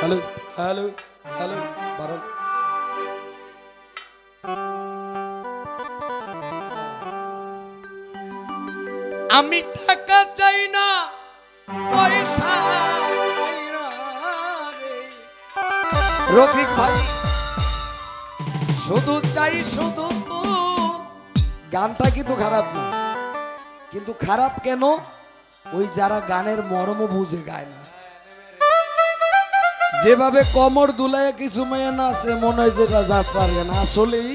hello hello hello বারণ আমি টাকা চাই না পয়সা চাই না রে রফিক ভাই শুধু চাই শুধু তো গানটা কিন্তু খারাপ না কিন্তু খারাপ কেন ওই যারা গানের মর্ম বুঝে গায় না যেভাবে কমর দুলায় কিছু মেয়ে নাচে মনে হয় যেটা যা পারবে না আসলেই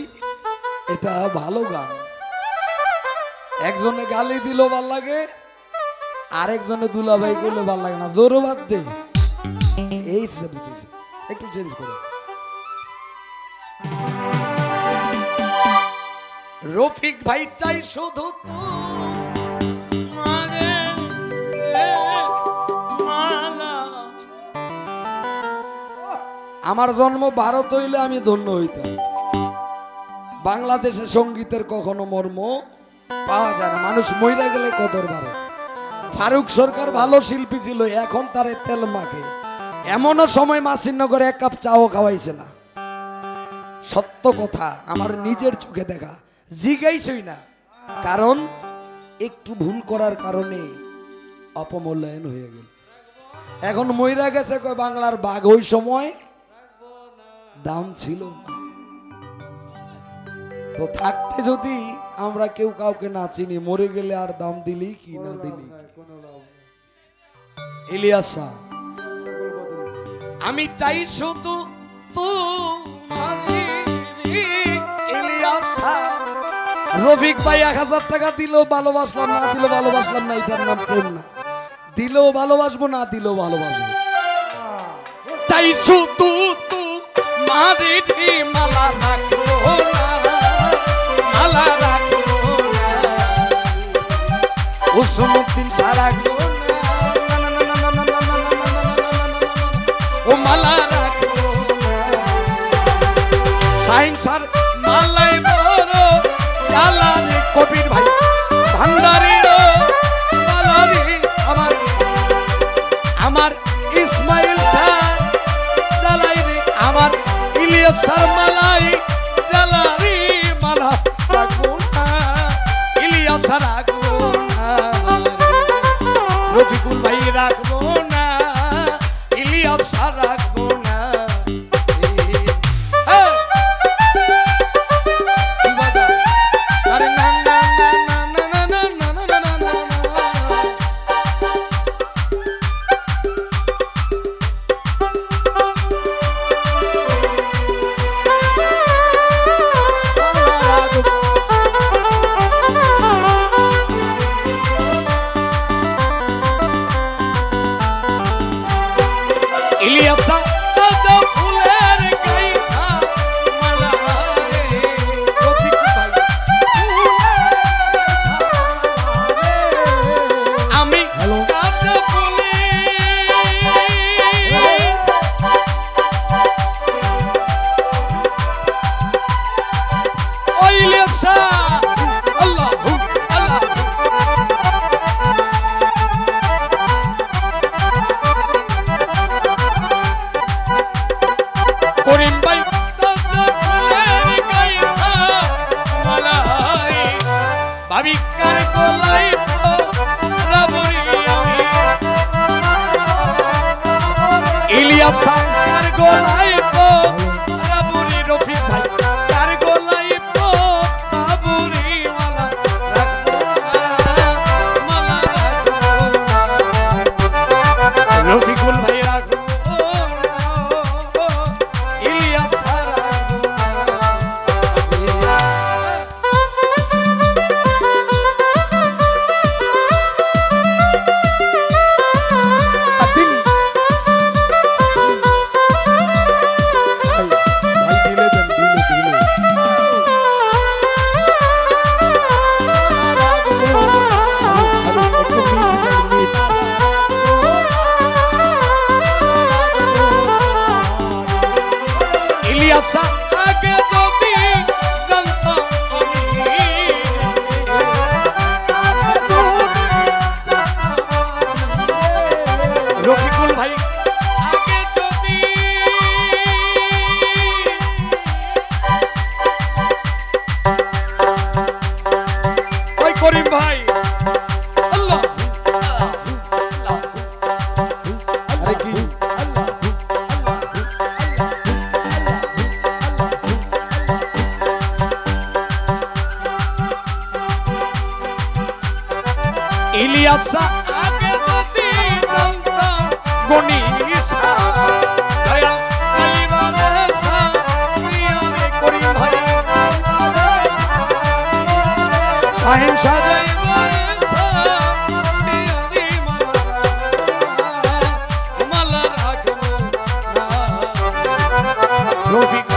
এটা ভালো গান একজনে গালি দিল ভাল লাগে আরেকজনে দুলাভাই করলে ভাল লাগে না দৌড়ো বাদ দে এই সাবজেক্ট একটু চেঞ্জ করো রফিক ভাই চাই শুধু তো আমার জন্ম ভারত হইলে আমি ধন্য হইতাম বাংলাদেশে সঙ্গীতের কখনো মর্ম পাওয়া যায় না মানুষ মইরা গেলে কদর বাড়ে ফারুক সরকার ভালো শিল্পী ছিল এখন তারে তেল মাখে এমনও সময় মাসিনগরে এক কাপ চাও খাওয়াইছে না সত্য কথা আমার নিজের চোখে দেখা জিগাইছই না কারণ একটু ভুল করার কারণে অপমূল্যায়ন হয়ে গেল এখন মইরা গেছে কয় বাংলার বাঘ ওই সময় দাম ছিল না তো থাকতে যদি আমরা কেউ কাউকে না চিনি মরে গেলে আর দাম দিলি কি না দিলি ইলিয়াস আমি চাই শুধু রফিক ভাই 1000 টাকা দিলেও ভালোবাসলাম না দিলেও ভালোবাসলাম না এটার নাম প্রেম না দিলেও ভালোবাসবো না দিলেও ভালোবাসবো চাই শুধু মারির মালা রাখবো না মালা রাখবো না উসমুদ্দিন সারা গো ও মালা রাখবো সাইন সার মালাই বড় জালারে কবির ভাই ভান্ডারি জালারি আমার আমার ইসমাইল স্যার জালাই রে আমার ইলিয়াস স্যার মালাই জালারি মালা রাখবো না ইলিয়াস স্যার রাখবো না রফিকুল ভাই রাখবো না ইলিয়াস স্যার রাখবো না সাঙ্কার গোলাই রাবুরি রফিক ভাই কার গোলাই বাবুরি মালা রাখবো মালা রাখবো রফিকুল ভাই রাখবো ইলিয়াস আগে যদি জানতাম রফিকুল ভাই আগে যদি রফিক